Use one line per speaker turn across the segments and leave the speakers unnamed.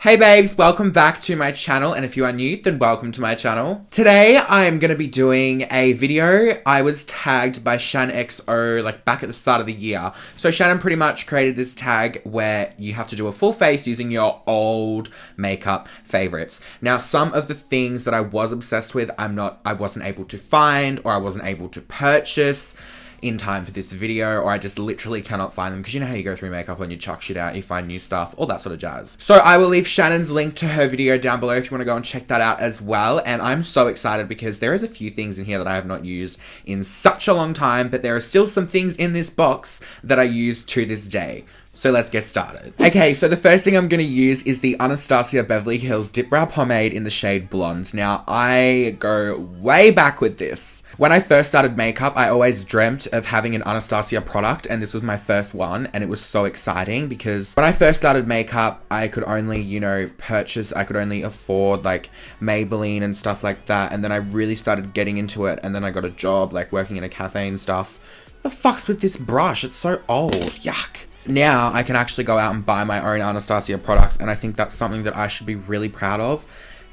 Hey babes, welcome back to my channel, and if you are new, then welcome to my channel. Today, I'm gonna be doing a video. I was tagged by ShanXO, back at the start of the year. So Shannon pretty much created this tag where you have to do a full face using your old makeup favorites. Now, some of the things that I was obsessed with, I wasn't able to find, or I wasn't able to purchase in time for this video, or I just literally cannot find them, because you know how you go through makeup and you chuck shit out, you find new stuff, all that sort of jazz. So I will leave Shannon's link to her video down below if you want to go and check that out as well. And I'm so excited because there is a few things in here that I have not used in such a long time, but there are still some things in this box that I use to this day. So let's get started. Okay, so the first thing I'm going to use is the Anastasia Beverly Hills Dipbrow Pomade in the shade Blonde. Now, I go way back with this. When I first started makeup, I always dreamt of having an Anastasia product, and this was my first one, and it was so exciting because when I first started makeup, I could only, I could only afford, Maybelline and stuff like that, and then I really started getting into it, and then I got a job, working in a cafe and stuff. The fuck's with this brush? It's so old. Yuck. Now I can actually go out and buy my own Anastasia products, and I think that's something that I should be really proud of.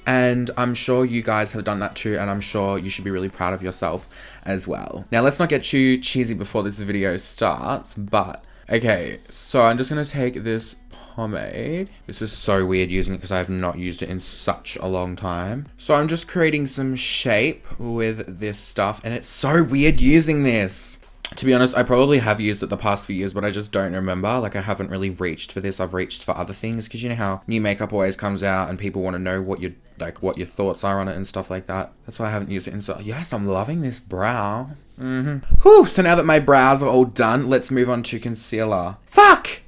And I'm sure you guys have done that too, and I'm sure you should be really proud of yourself as well. Now, let's not get too cheesy before this video starts, but okay, so I'm just gonna take this pomade. This is so weird using it because I have not used it in such a long time. So I'm just creating some shape with this stuff, and it's so weird using this. To be honest, I probably have used it the past few years, but I just don't remember. I haven't really reached for this. I've reached for other things, because you know how new makeup always comes out and people want to know what your thoughts are on it and stuff like that. That's why I haven't used it in so. Yes, I'm loving this brow. Whew, so now that my brows are all done, let's move on to concealer. Fuck!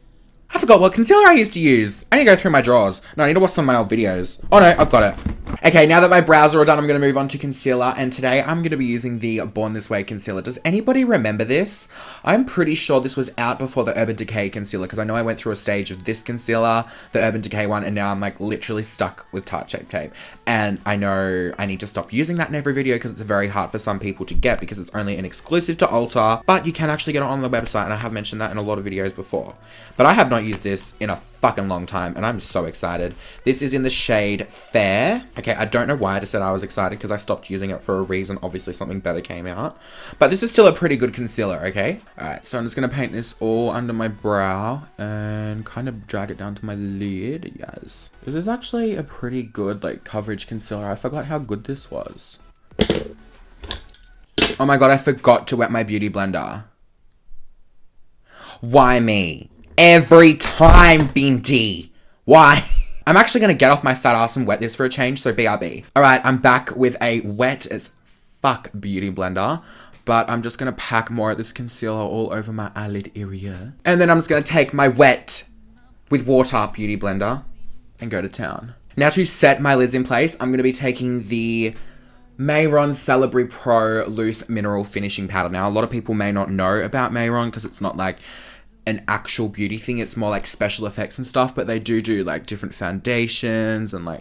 I forgot what concealer I used to use. I need to go through my drawers. No, I need to watch some of my old videos. Oh no, I've got it. Okay, now that my brows are all done, I'm going to move on to concealer, and today I'm going to be using the Born This Way concealer. Does anybody remember this? I'm pretty sure this was out before the Urban Decay concealer, because I know I went through a stage of this concealer, the Urban Decay one, and now I'm literally stuck with Tarte Shape Tape. And I know I need to stop using that in every video because it's very hard for some people to get because it's only an exclusive to Ulta, but you can actually get it on the website, and I have mentioned that in a lot of videos before. But I have not used this in a fucking long time, and I'm so excited. This is in the shade Fair. Okay, I don't know why I just said I was excited, because I stopped using it for a reason. Obviously something better came out, but this is still a pretty good concealer. Okay, alright, so I'm just gonna paint this all under my brow and kind of drag it down to my lid. Yes, this is actually a pretty good coverage concealer. I forgot how good this was. Oh my god, I forgot to wet my beauty blender. Why me? Every time, Bindi. Why? I'm actually going to get off my fat ass and wet this for a change, so BRB. Alright, I'm back with a wet as fuck beauty blender, but I'm just going to pack more of this concealer all over my eyelid area. And then I'm just going to take my wet with water beauty blender and go to town. Now, to set my lids in place, I'm going to be taking the Mehron Celebre Pro Loose Mineral Finishing Powder. Now, a lot of people may not know about Mehron because it's not an actual beauty thing. It's more special effects and stuff, but they do different foundations and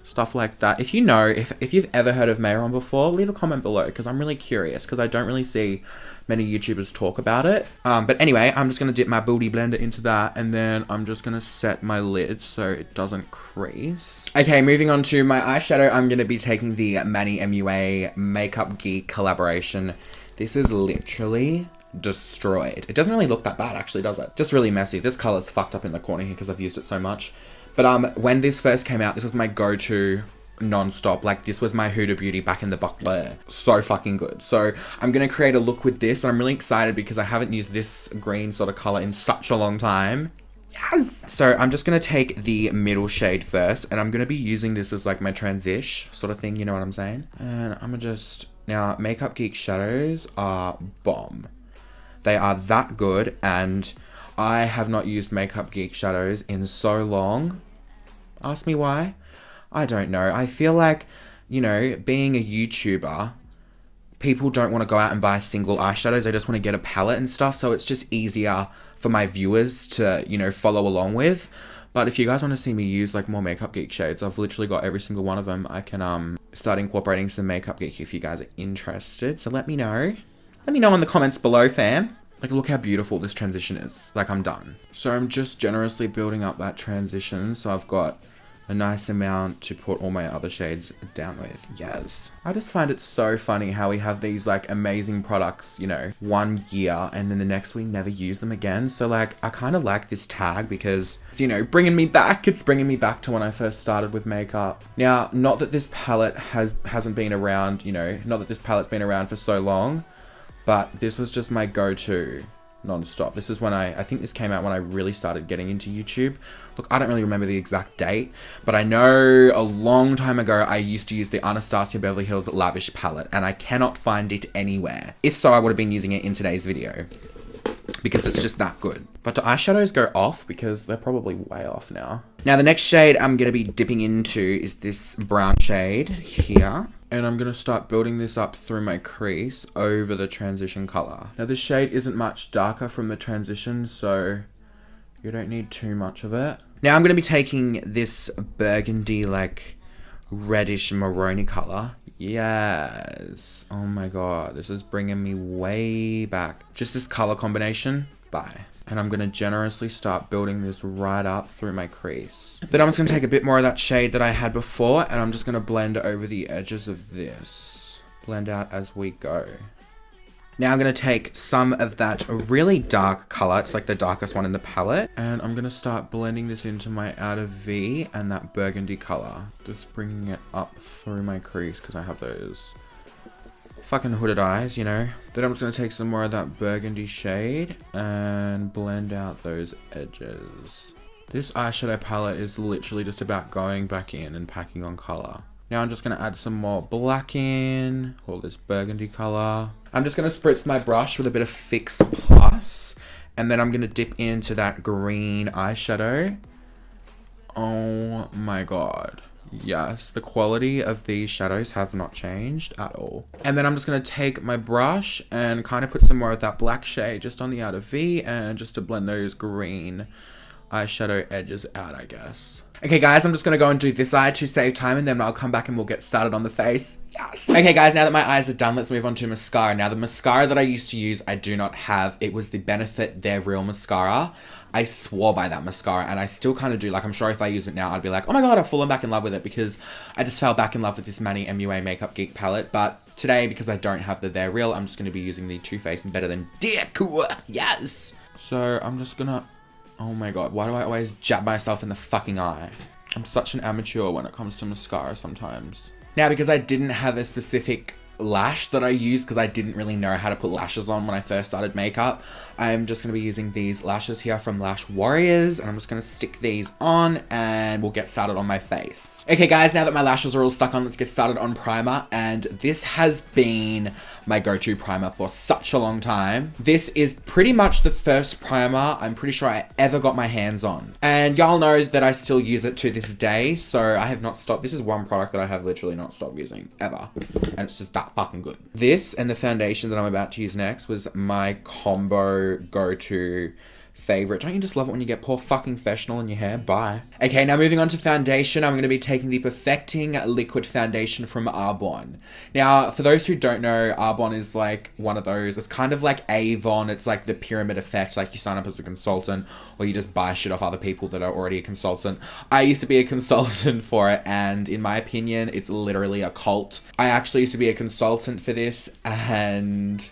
stuff like that. If you know, if you've ever heard of Mehron before, leave a comment below, because I'm really curious, because I don't really see many YouTubers talk about it. But anyway, I'm just going to dip my beauty blender into that, and then I'm just going to set my lid so it doesn't crease. Okay, moving on to my eyeshadow, I'm going to be taking the Manny MUA Makeup Geek collaboration. This is literally destroyed. It doesn't really look that bad, actually, does it? Just really messy. This color's fucked up in the corner here because I've used it so much. But when this first came out, this was my go-to non-stop. This was my Huda Beauty back in the buckler. So fucking good. So I'm gonna create a look with this, and I'm really excited because I haven't used this green sort of color in such a long time. Yes! So I'm just gonna take the middle shade first, and I'm gonna be using this as my transition sort of thing, you know what I'm saying? And I'm gonna just... Now, Makeup Geek shadows are bomb. They are that good, and I have not used Makeup Geek shadows in so long. Ask me why. I don't know. I feel being a YouTuber, people don't want to go out and buy single eyeshadows. They just want to get a palette and stuff, so it's just easier for my viewers to, follow along with. But if you guys want to see me use more Makeup Geek shades, I've literally got every single one of them. I can start incorporating some Makeup Geek if you guys are interested. So let me know. Let me know in the comments below, fam. Look how beautiful this transition is. I'm done. So I'm just generously building up that transition. So I've got a nice amount to put all my other shades down with. Yes. I just find it so funny how we have these like amazing products, you know, 1 year and then the next we never use them again. So like, I kind of like this tag because it's, you know, bringing me back. It's bringing me back to when I first started with makeup. Now, not that this palette hasn't been around, you know, not that this palette's been around for so long, but this was just my go-to non-stop. This is when I think this came out when I really started getting into YouTube. Look, I don't really remember the exact date, but I know a long time ago I used to use the Anastasia Beverly Hills Lavish palette, and I cannot find it anywhere. If so, I would have been using it in today's video because it's just that good. But do eyeshadows go off? Because they're probably way off now. Now, the next shade I'm going to be dipping into is this brown shade here. And I'm going to start building this up through my crease over the transition color. Now, this shade isn't much darker from the transition, so you don't need too much of it. Now, I'm going to be taking this burgundy, like, reddish maroni color. Yes. Oh my god, this is bringing me way back. Just this color combination. Bye. And I'm going to generously start building this right up through my crease. Then I'm just going to take a bit more of that shade that I had before, and I'm just going to blend over the edges of this. Blend out as we go. Now I'm going to take some of that really dark color, it's like the darkest one in the palette, and I'm going to start blending this into my outer V and that burgundy color. Just bringing it up through my crease because I have those fucking hooded eyes, you know. Then I'm just going to take some more of that burgundy shade and blend out those edges. This eyeshadow palette is literally just about going back in and packing on color. Now I'm just going to add some more black in, all this burgundy color. I'm just going to spritz my brush with a bit of Fix Plus, and then I'm going to dip into that green eyeshadow. Oh my god. Yes, the quality of these shadows have not changed at all. And then I'm just going to take my brush and kind of put some more of that black shade just on the outer V and just to blend those green eyeshadow edges out, I guess. Okay guys, I'm just going to go and do this eye to save time, and then I'll come back and we'll get started on the face. Yes! Okay guys, now that my eyes are done, let's move on to mascara. Now the mascara that I used to use, I do not have. It was the Benefit They're Real mascara. I swore by that mascara, and I still kind of do. Like, I'm sure if I use it now, I'd be like, oh my god, I've fallen back in love with it, because I just fell back in love with this Manny MUA Makeup Geek palette. But today, because I don't have the They're Real, I'm just going to be using the Too Faced Better Than Dick. Yes! So, I'm just gonna... Oh my god, why do I always jab myself in the fucking eye? I'm such an amateur when it comes to mascara sometimes. Now, because I didn't have a specific lash that I used, because I didn't really know how to put lashes on when I first started makeup, I'm just going to be using these lashes here from Lash Warriors, and I'm just going to stick these on, and we'll get started on my face. Okay guys, now that my lashes are all stuck on, let's get started on primer, and this has been my go-to primer for such a long time. This is pretty much the first primer I'm pretty sure I ever got my hands on, and y'all know that I still use it to this day, so I have not stopped. This is one product that I have literally not stopped using ever, and it's just that fucking good. This and the foundation that I'm about to use next was my combo go-to favorite. Don't you just love it when you get poor fucking professional in your hair? Bye. Okay, now moving on to foundation, I'm going to be taking the Perfecting Liquid Foundation from Arbonne. Now, for those who don't know, Arbonne is like one of those, it's kind of like Avon, it's like the pyramid effect, like you sign up as a consultant, or you just buy shit off other people that are already a consultant. I used to be a consultant for it, and in my opinion, it's literally a cult. I actually used to be a consultant for this, and...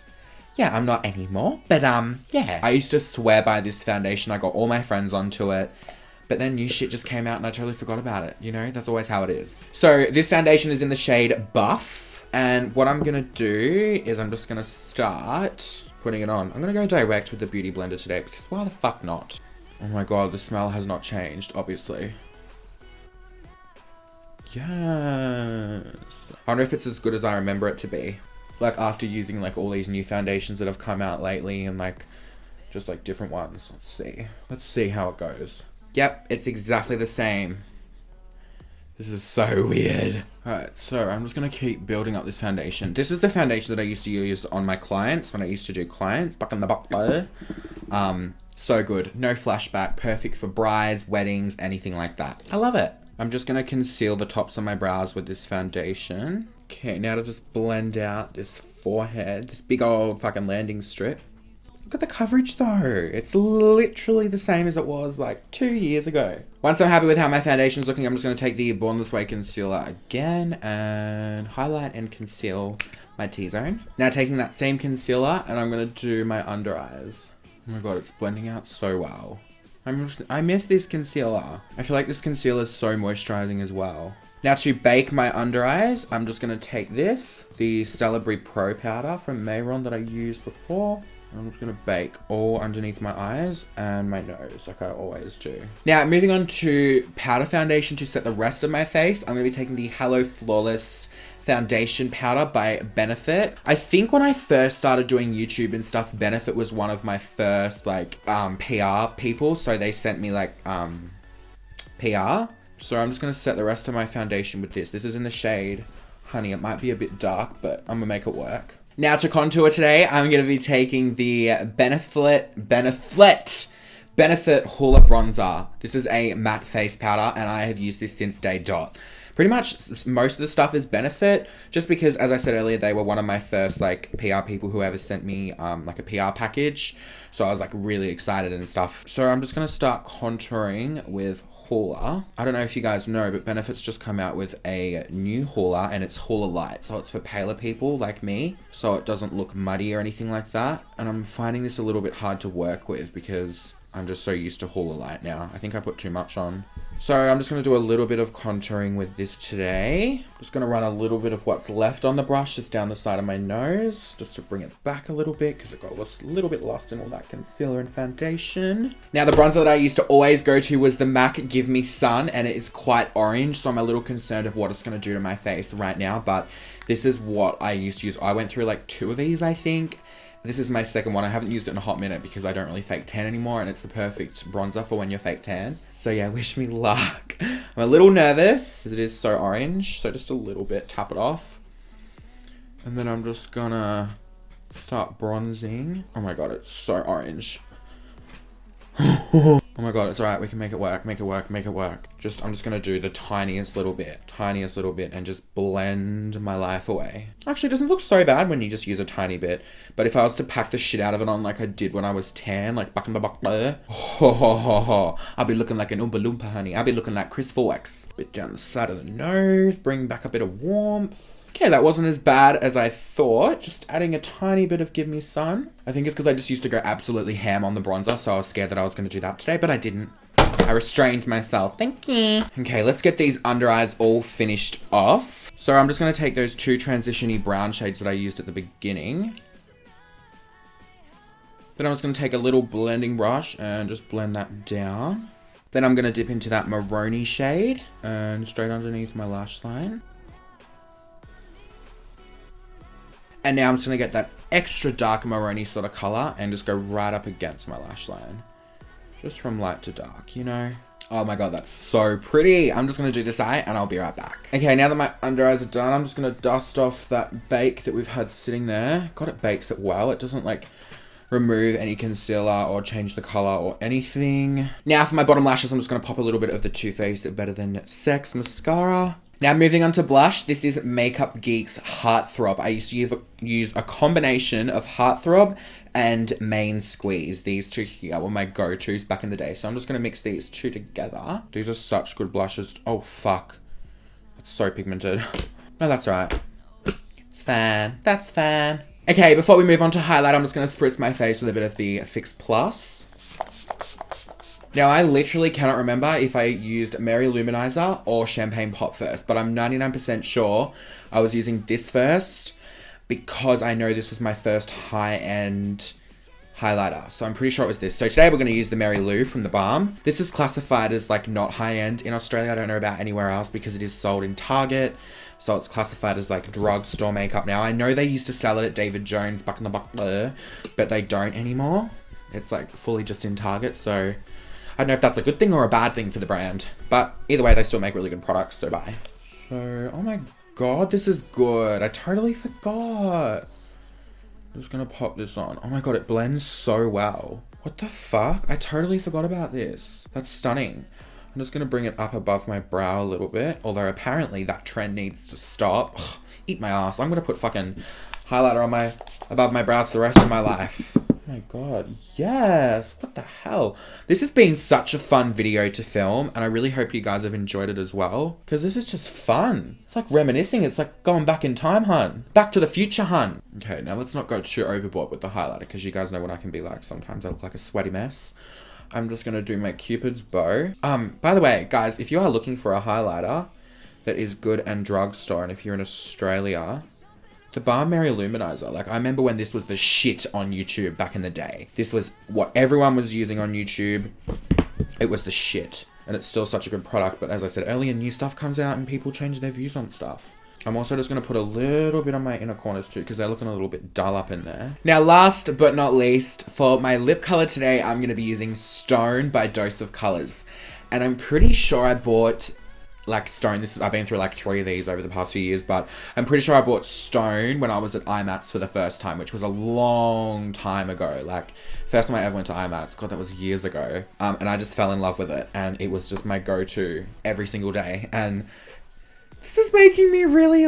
yeah, I'm not anymore, but yeah. I used to swear by this foundation. I got all my friends onto it, but then new shit just came out and I totally forgot about it. You know, that's always how it is. So this foundation is in the shade Buff, and what I'm gonna do is I'm just gonna start putting it on. I'm gonna go direct with the Beauty Blender today because why the fuck not? Oh my god, the smell has not changed, obviously. Yes. I wonder if it's as good as I remember it to be. Like, after using, like, all these new foundations that have come out lately and, like, just, like, different ones. Let's see. Let's see how it goes. Yep, it's exactly the same. This is so weird. Alright, so I'm just going to keep building up this foundation. This is the foundation that I used to use on my clients when I used to do clients. Back in the buck there. So good. No flashback. Perfect for brides, weddings, anything like that. I love it. I'm just going to conceal the tops of my brows with this foundation. Okay, now to just blend out this forehead, this big old fucking landing strip. Look at the coverage though. It's literally the same as it was like 2 years ago. Once I'm happy with how my foundation's looking, I'm just going to take the Born This Way concealer again and highlight and conceal my T-zone. Now taking that same concealer and I'm going to do my under eyes. Oh my god, it's blending out so well. I miss this concealer. I feel like this concealer is so moisturizing as well. Now to bake my under eyes, I'm just going to take this, the Celebre Pro powder from Mehron that I used before. I'm just going to bake all underneath my eyes and my nose like I always do. Now moving on to powder foundation to set the rest of my face, I'm going to be taking the Hello Flawless foundation powder by Benefit. I think when I first started doing YouTube and stuff, Benefit was one of my first like PR people, so they sent me like PR. So I'm just going to set the rest of my foundation with this. This is in the shade Honey. It might be a bit dark, but I'm going to make it work. Now to contour today, I'm going to be taking the Benefit Hoola bronzer. This is a matte face powder and I have used this since day dot. Pretty much most of the stuff is Benefit, just because, as I said earlier, they were one of my first like PR people who ever sent me like a PR package. So I was like really excited and stuff. So I'm just going to start contouring with Hoola. I don't know if you guys know, but Benefit's just come out with a new Hoola and it's Hoola Light. So it's for paler people like me, so it doesn't look muddy or anything like that. And I'm finding this a little bit hard to work with because I'm just so used to Hoola Light now. I think I put too much on. So I'm just going to do a little bit of contouring with this today. Just going to run a little bit of what's left on the brush just down the side of my nose, just to bring it back a little bit because it got a little bit lost in all that concealer and foundation. Now the bronzer that I used to always go to was the MAC Give Me Sun, and it is quite orange, so I'm a little concerned of what it's going to do to my face right now, but this is what I used to use. I went through like 2 of these, I think. This is my second one. I haven't used it in a hot minute because I don't really fake tan anymore, and it's the perfect bronzer for when you're fake tan. So yeah, wish me luck. I'm a little nervous because it is so orange, so just a little bit, tap it off. And then I'm just gonna start bronzing. Oh my god, it's so orange. Oh my god, it's alright, we can make it work, make it work, make it work. I'm just gonna do the tiniest little bit, and just blend my life away. Actually, it doesn't look so bad when you just use a tiny bit, but if I was to pack the shit out of it on like I did when I was tan, like back in the buck there, I'll be looking like an Oompa Loompa, honey. I'll be looking like Chris Fox. Bit down the side of the nose, bring back a bit of warmth. Okay, that wasn't as bad as I thought. Just adding a tiny bit of Give Me Sun. I think it's because I just used to go absolutely ham on the bronzer, so I was scared that I was going to do that today, but I didn't. I restrained myself. Thank you. Okay, let's get these under eyes all finished off. So I'm just going to take those 2 transition-y brown shades that I used at the beginning. Then I'm just going to take a little blending brush and just blend that down. Then I'm going to dip into that Maroni shade and straight underneath my lash line. And now I'm just going to get that extra dark Maroni sort of colour and just go right up against my lash line. Just from light to dark, you know? Oh my god, that's so pretty. I'm just going to do this eye and I'll be right back. Okay, now that my under eyes are done, I'm just going to dust off that bake that we've had sitting there. God, it bakes it well. It doesn't like remove any concealer or change the colour or anything. Now for my bottom lashes, I'm just going to pop a little bit of the Too Faced Better Than Sex Mascara. Now moving on to blush, this is Makeup Geek's Hearthrob. I used to use a combination of Hearthrob and Mainsqueeze. These 2 here were my go-tos back in the day. So I'm just going to mix these 2 together. These are such good blushes. Oh fuck. That's so pigmented. No, that's right. It's fine. That's fine. Okay, before we move on to highlight, I'm just going to spritz my face with a bit of the Fix Plus. Now, I literally cannot remember if I used Mary Loumanizer or Champagne Pop first, but I'm 99% sure I was using this first because I know this was my first high-end highlighter. So I'm pretty sure it was this. So today we're going to use the Mary Lou from the Balm. This is classified as like not high-end in Australia. I don't know about anywhere else because it is sold in Target. So it's classified as like drugstore makeup now. I know they used to sell it at David Jones back in the buck there, but they don't anymore. It's like fully just in Target, so I don't know if that's a good thing or a bad thing for the brand, but either way, they still make really good products, so bye. So, oh my god, this is good. I totally forgot. I'm just gonna pop this on. Oh my god, it blends so well. What the fuck? I totally forgot about this. That's stunning. I'm just gonna bring it up above my brow a little bit, although apparently that trend needs to stop. Ugh, eat my ass. I'm gonna put fucking highlighter on above my brows for the rest of my life. Oh my god, yes! What the hell? This has been such a fun video to film, and I really hope you guys have enjoyed it as well, because this is just fun. It's like reminiscing, it's like going back in time, hun. Back to the future, hun. Okay, now let's not go too overboard with the highlighter, because you guys know what I can be like. Sometimes I look like a sweaty mess. I'm just gonna do my Cupid's bow. By the way, guys, if you are looking for a highlighter that is good and drugstore, and if you're in Australia, the Balm Loumanizer. Like, I remember when this was the shit on YouTube back in the day. This was what everyone was using on YouTube. It was the shit. And it's still such a good product, but as I said earlier, new stuff comes out and people change their views on stuff. I'm also just going to put a little bit on my inner corners too, because they're looking a little bit dull up in there. Now, last but not least, for my lip color today, I'm going to be using Stone by Dose of Colors. And I'm pretty sure I bought... like Stone, I've been through like 3 of these over the past few years, but I'm pretty sure I bought Stone when I was at IMAX for the first time, which was a long time ago. Like, first time I ever went to IMAX, god, that was years ago. And I just fell in love with it, and it was just my go-to every single day. And this is making me really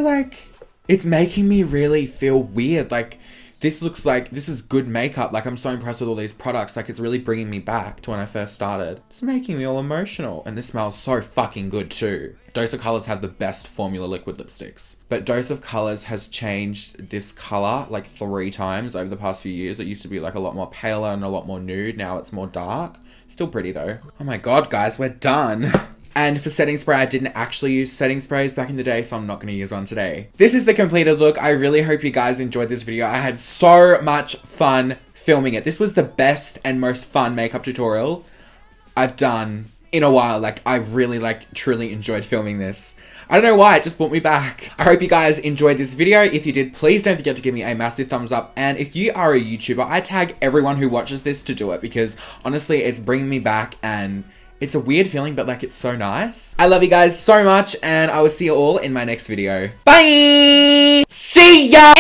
it's making me really feel weird. Like, this looks like, this is good makeup. Like, I'm so impressed with all these products. Like, it's really bringing me back to when I first started. It's making me all emotional. And this smells so fucking good too. Dose of Colors have the best formula liquid lipsticks. But Dose of Colors has changed this color like 3 times over the past few years. It used to be like a lot more paler and a lot more nude. Now it's more dark. Still pretty though. Oh my god, guys, we're done. And for setting spray, I didn't actually use setting sprays back in the day, so I'm not going to use one today. This is the completed look. I really hope you guys enjoyed this video. I had so much fun filming it. This was the best and most fun makeup tutorial I've done in a while. Like, I really, truly enjoyed filming this. I don't know why, it just brought me back. I hope you guys enjoyed this video. If you did, please don't forget to give me a massive thumbs up. And if you are a YouTuber, I tag everyone who watches this to do it, because honestly, it's bringing me back, and it's a weird feeling, but like, it's so nice. I love you guys so much, and I will see you all in my next video. Bye! See ya!